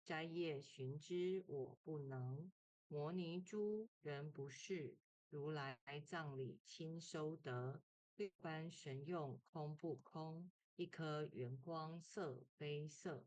摘叶寻之，我不能。摩尼珠，人不是。如来藏里亲收得。六般神用空不空？一颗圆光色非色。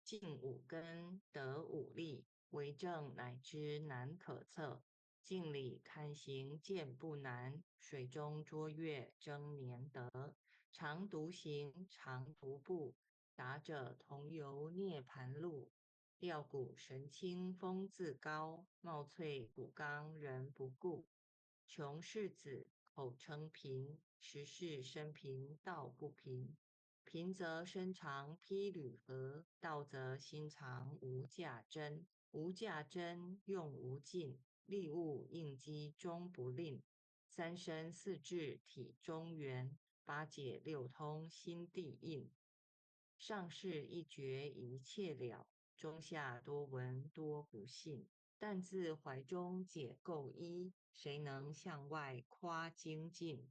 尽五根，得五力，为正乃知难可测。镜里看行见不难，水中捉月争年得。常独行，常独步，达者同游涅盘路。吊骨神清风自高，貌翠骨刚人不顾。穷世子，口称贫，实是生贫道不贫。贫则身长披履合，道则心长无价珍。无价珍，用无尽，利物应机终不吝。三身四智体中圆，八解六通心地应。上士一觉一切了，中下多闻多不信。但自怀中解垢衣，谁能向外夸精进？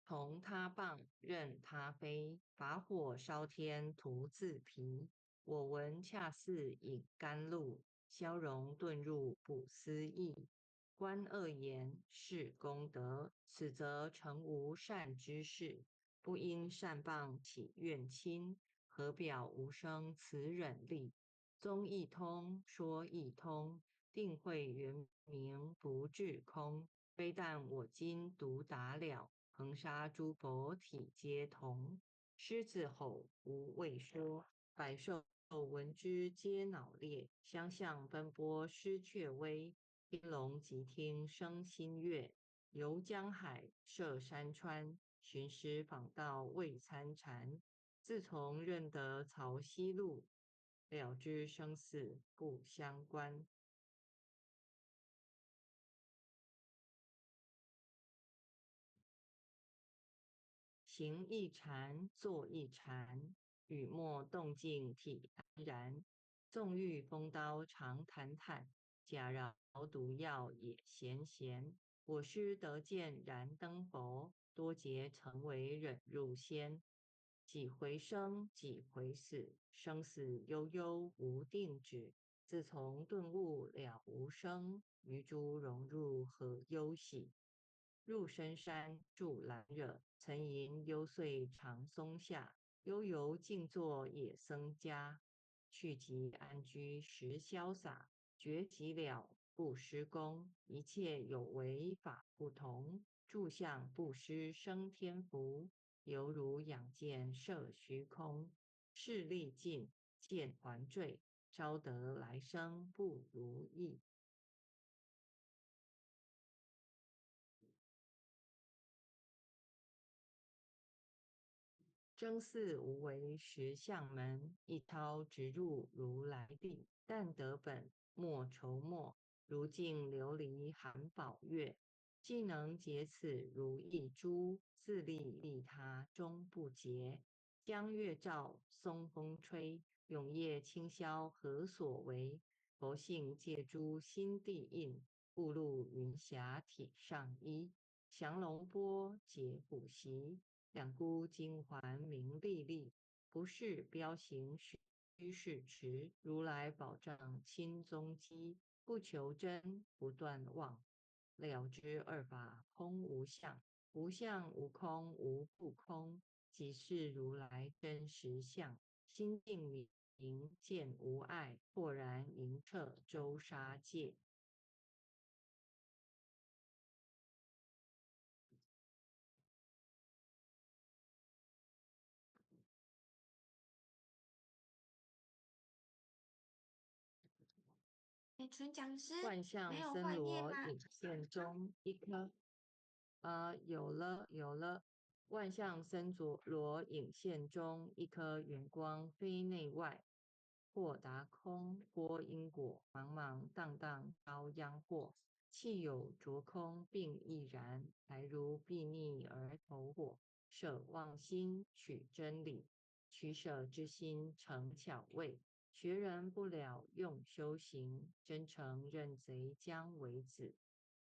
同他棒，任他飞，把火烧天徒自疲。我闻恰似饮甘露，消融遁入不思议。观恶言，是功德，此则成无善之事。不因善棒起怨亲，何表无生慈忍力？宗义通，说义通，定慧圆明不至空。非但我今独达了，恒沙诸佛体皆同。狮子吼无畏说，百兽闻之皆脑裂。相向奔波失却威，天龙即听生心悦。游江海，涉山川，寻师访道未参禅。自从认得曹溪路，了知生死不相关。行一禅，坐一禅，雨墨动静体安然。纵欲风刀常谈谈，假饶毒药也闲闲。我师得见燃灯佛，多劫曾为忍入仙。几回生，几回死，生死悠悠无定止。自从顿悟了无生，余诸融入何忧喜？入深山住兰惹，曾吟幽邃长松下。悠游静坐野僧家，去即安居时潇洒。觉即了不施功，一切有为法不同。住相不施生天福，犹如仰见摄虚空。势力尽，见还坠，招得来生不如意。征四无为实相门，一涛直入如来地。但得本莫愁没，如镜琉璃含宝月。既能解此如意珠，自利利他终不竭。江月照，松风吹，永夜清宵何所为？佛性借诸心地印，误入云霞体上衣。降龙波解虎袭，两孤金环明历历。不是彪形虚是迟，如来宝藏亲踪迹。不求真，不断妄，了知二法空无相。无相无空无不空，即是如来真实相。心定明见无碍，豁然明彻周沙界。请讲师万象没有换页森罗吗？影现中，一颗有了。万象森罗影现中，一颗圆光非内外。或达空，或因果，茫茫荡荡遭殃祸。气有着空，并亦然。来如睥睨而投火，舍妄心取真理，取舍之心成巧味。学人不了用修行，真诚认贼将为子。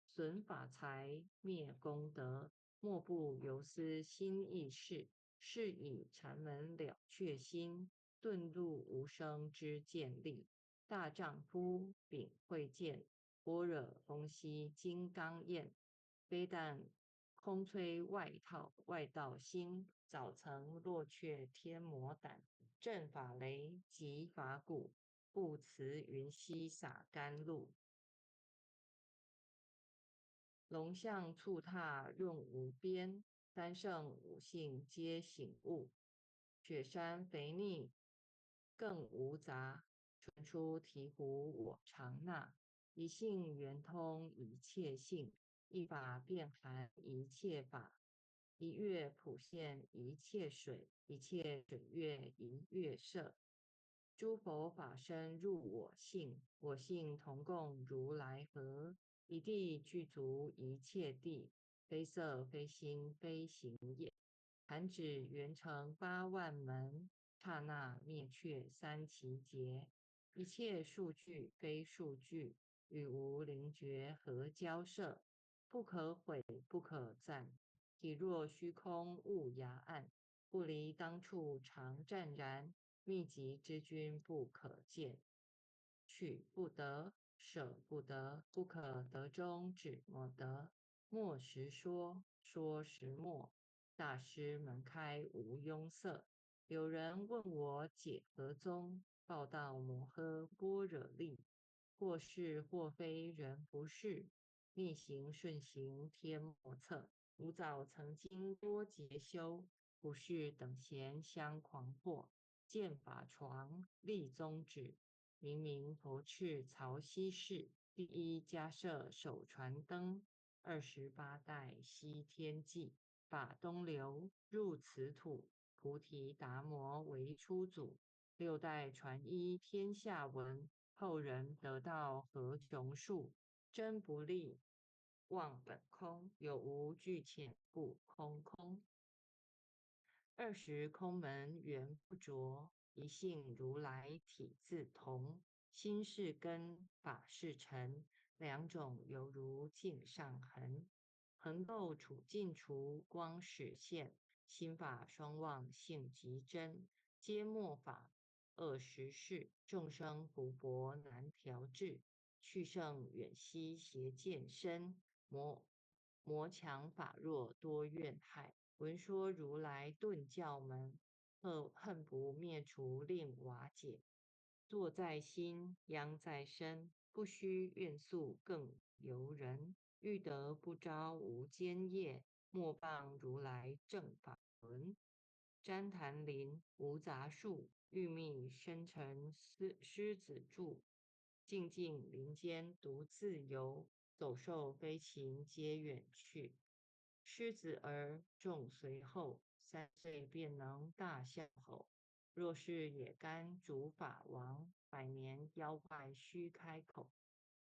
损法财，灭功德，莫不由私心意事。是以禅门了却心，遁入无生之见力。大丈夫秉慧见，般若空兮金刚焰。非但空摧外道心，早曾落却天魔胆。阵法雷，击法鼓，不辞云溪洒甘露。龙象触踏润无边，三圣五性皆醒悟。雪山肥腻更无杂，传出醍醐我常纳。一性圆通一切性，一法遍含一切法。一月普现一切水，一切水月一月色。诸佛法身入我性，我性同共如来合。一地具足一切地，非色非心非行也。弹指圆成8万门，刹那灭却三奇劫。一切数据非数据，与无灵觉合交涉。不可毁不可赞，体若虚空悟崖岸。不离当处常湛然，秘籍之君不可见。取不得，舍不得，不可得中只莫得。莫实说，说实莫。大师门开无庸塞。有人问我解何宗，报道摩诃般若力。或是或非人不是，逆行顺行天莫测。吾早曾经多劫修，不是等闲相狂惑。见法床立宗旨，明明头赤曹溪氏。第一迦摄手传灯，28代西天际。法东流入此土，菩提达摩为初祖。6代传一天下闻，后人得道何穷数。真不立，忘本空，有无俱浅故空空。20空门缘不着，一性如来体自同。心是根，法是尘，两种犹如镜上痕。横垢处尽除，光始现。心法双旺，性极真，皆末法。恶实事，众生福薄难调治。去圣远兮邪见深，魔强法弱多怨害。闻说如来顿教门，恨不灭除令瓦解。坐在心，殃在身，不须怨诉更尤人。欲得不招无间业，莫谤如来正法轮。旃檀林无杂树，玉密深沉狮子住。静静林间独自游，走兽飞禽皆远去。狮子儿众随后，3岁便能大象吼。若是也甘主法王，100年妖怪须开口。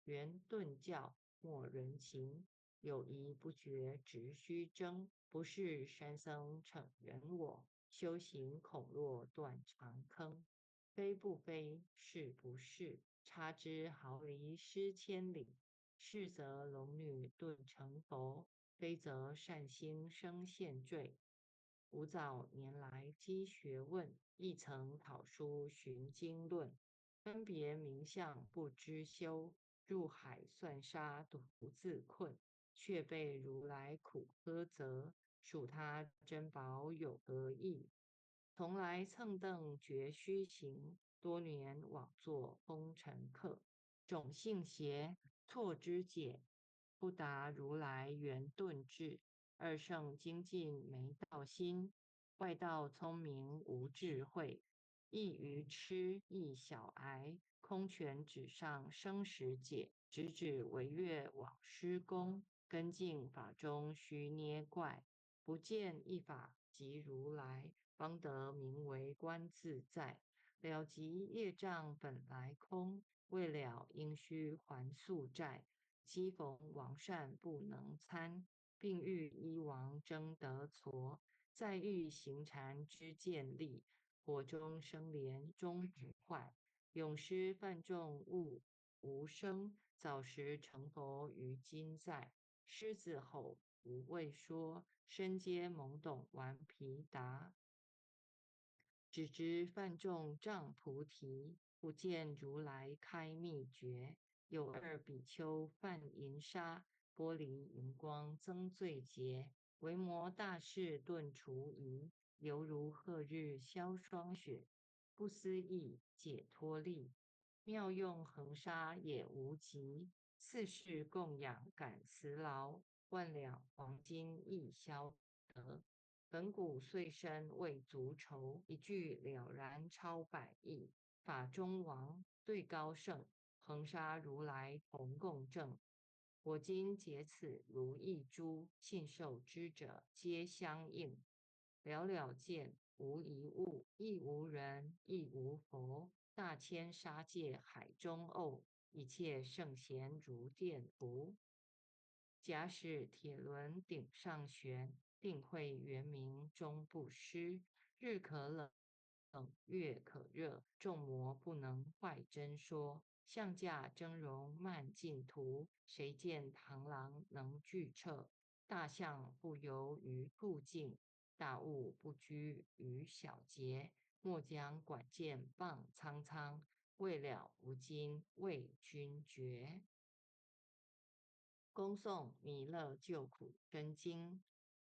圆顿教莫人情，有疑不决直须争。不是山僧逞人我，修行恐落断肠坑。非不非，是不是，差之毫厘失千里。是则龙女顿成佛，非则善心生现罪。吾早年来积学问，亦曾讨书寻经论。分别名相不知修，入海算沙独自困。却被如来苦呵责，数他珍宝有何益？从来蹭蹬绝须行，多年枉做风尘客。种性邪，错之解，不达如来圆顿智。二圣精进没道心，外道聪明无智慧。一愚痴一小癌，空拳纸上生死解。直指惟越往施功，根净法中须捏怪。不见一法即如来，方得名为观自在。了即业障本来空，未了应须还宿债。昔逢王善不能参，并欲依王争得矬。再欲行禅知见利，火中生莲终不坏。咏诗泛众物无声，早时成佛于今在。狮子吼无畏说，身皆懵懂顽皮答。只知泛众障菩提，不见如来开秘诀。有二比丘泛银沙，玻璃银光增罪劫。维摩大士顿除疑，犹如鹤日消霜雪。不思议解脱力，妙用恒沙也无极。四世供养感慈劳，万两黄金亦消得。本古岁生未足愁，一句了然超百亿。法中王对高圣，恒沙如来同共振。我今解此如意珠，信受之者皆相应。了了见，无一物，亦无人，亦无佛。大千沙界海中偶，一切圣贤如电图。假使铁轮顶上悬，定会圆明终不失。日可冷，月可热，众魔不能坏真说。象驾峥嵘慢净土，谁见螳螂能拒彻？大象不游于兔径，大悟不居于小节。莫将管见谤苍苍，未了无今为君绝。恭诵弥勒救苦真经。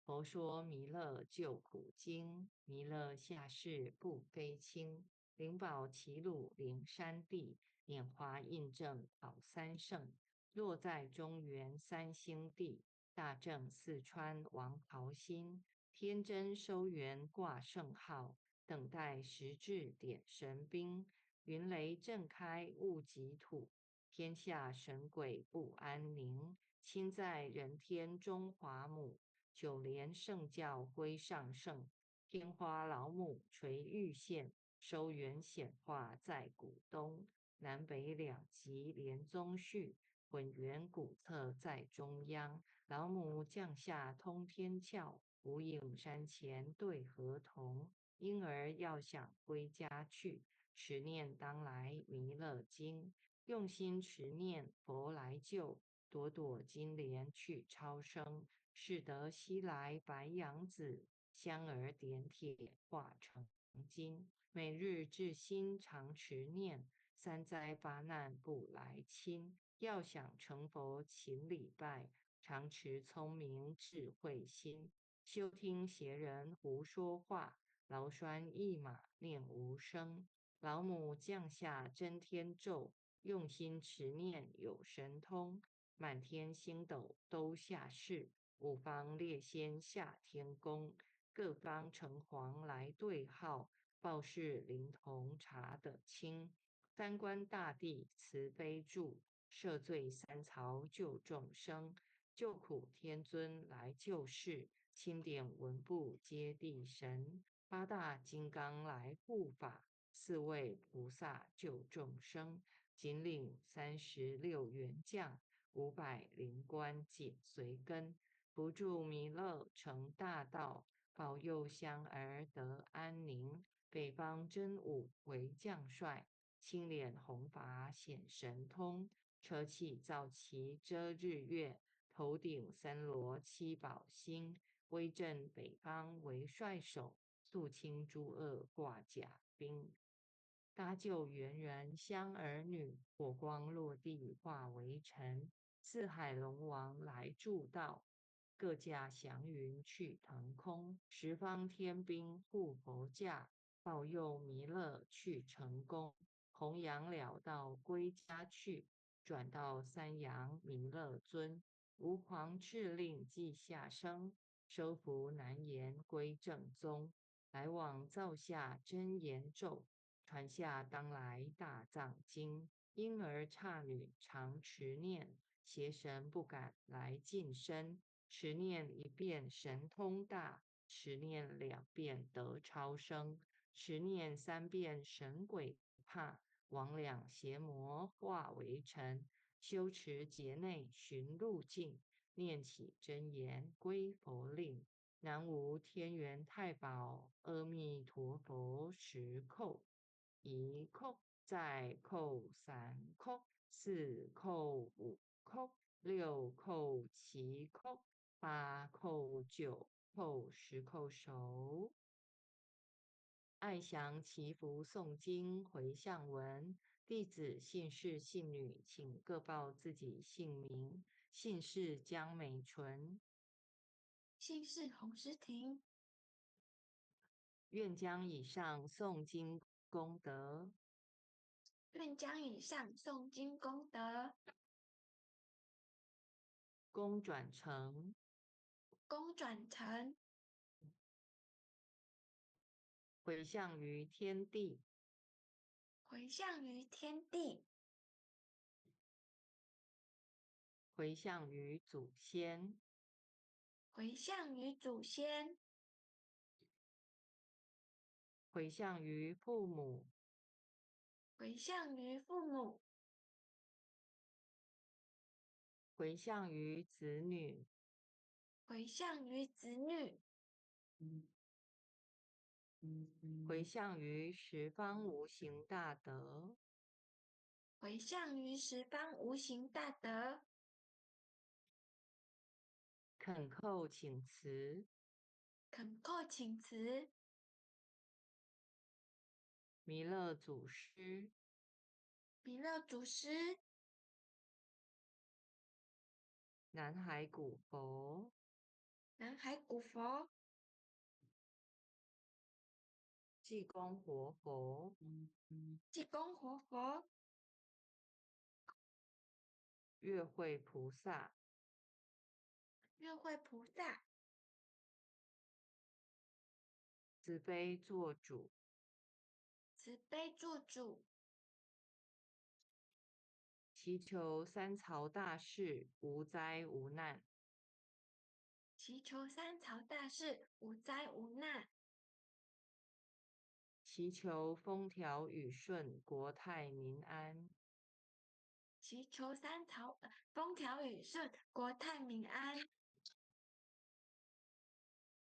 佛说弥勒救苦经，弥勒下世不非轻。灵宝齐鲁灵山地，拈花印证宝三圣。若在中原三星地，大正四川王桃心。天真收元挂圣号，等待时至点神兵。云雷震开物极土，天下神鬼不安宁。亲在人天中华母，九莲圣教归上圣。天花老母垂玉线，收元显化在古东。南北两极连宗序，混元古册在中央。老母降下通天窍，无影山前对河童。婴儿要想归家去，持念当来弥勒经。用心持念佛来救，朵朵金莲去超生。使得西来白羊子，香儿点铁化成金。每日至心常持念，三灾八难不来侵。要想成佛勤礼拜，常持聪明智慧心。休听邪人胡说话，劳酸一马念无声。老母降下真天咒，用心持念有神通。满天星斗都下世，五方列仙下天宫。各方城隍来对号，报事灵童查得清。三官大帝慈悲助，赦罪三曹救众生。救苦天尊来救世，钦点文部接地神。八大金刚来护法，四位菩萨救众生。仅领36员将，500灵官紧随跟。不住弥勒成大道，保佑香儿得安宁。北方真武为将帅，青脸红发显神通。车骑皂旗遮日月，头顶三罗七宝星。威震北方为帅首，肃清诸恶挂甲兵。搭救猿人香儿女，火光落地化为尘。四海龙王来助道，各驾祥云去腾空。十方天兵护佛驾，保佑弥勒去成功。弘扬了道归家去，转到三阳弥勒尊。吾皇敕令记下生，收服难言归正宗。来往造下真言咒，传下当来大藏经。婴儿刹女常持念，邪神不敢来近身。持念一遍神通大，持念2遍得超生。持念3遍神鬼怕，魍魉邪魔化为尘。修持劫内寻路径，念起真言归佛令。南无天元太保，阿弥陀佛时叩。一叩再扣3扣，4扣5扣，6扣7扣，8扣9扣，10扣手。爱详祈福诵经回向文，弟子姓氏姓女，请各报自己姓名。姓氏江美纯，姓氏洪诗婷，愿将以上诵经功德愿将以上诵经功德公转成，公转成，回向于天地，回向于天地，回向于祖先，回向于祖先，回向于父母，回向于父母，回向于子女，回向于子女，回向于十方无形大德。回向于十方无形大德。恳叩请辞，恳叩请辞，弥勒祖师，弥勒祖师，南海古佛，南海古佛，济公活佛，济公活佛，月慧菩萨，月慧菩萨，慈悲做主，慈悲做主，祈求三曹大士无灾无难，祈求三曹大士无灾无难，祈求风调雨顺，国泰民安，祈求风调雨顺，国泰民安，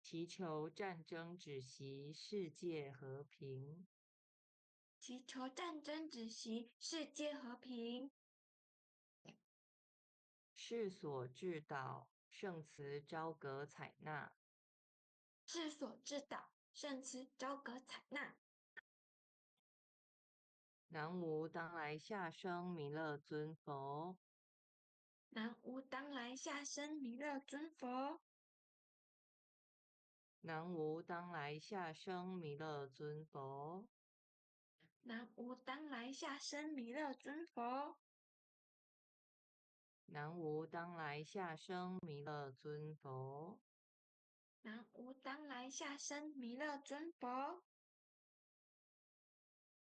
祈求战争止息，世界和平。祈求战争止息，世界和平。世所至导，圣慈昭格采纳。世所至导，圣慈昭格采纳。南无当来下生弥勒尊佛。南无当来下生弥勒尊佛。南无当来下生弥勒尊佛。南无当来下生弥勒尊佛。南无当来下生弥勒尊佛。南无当来下生弥勒尊佛。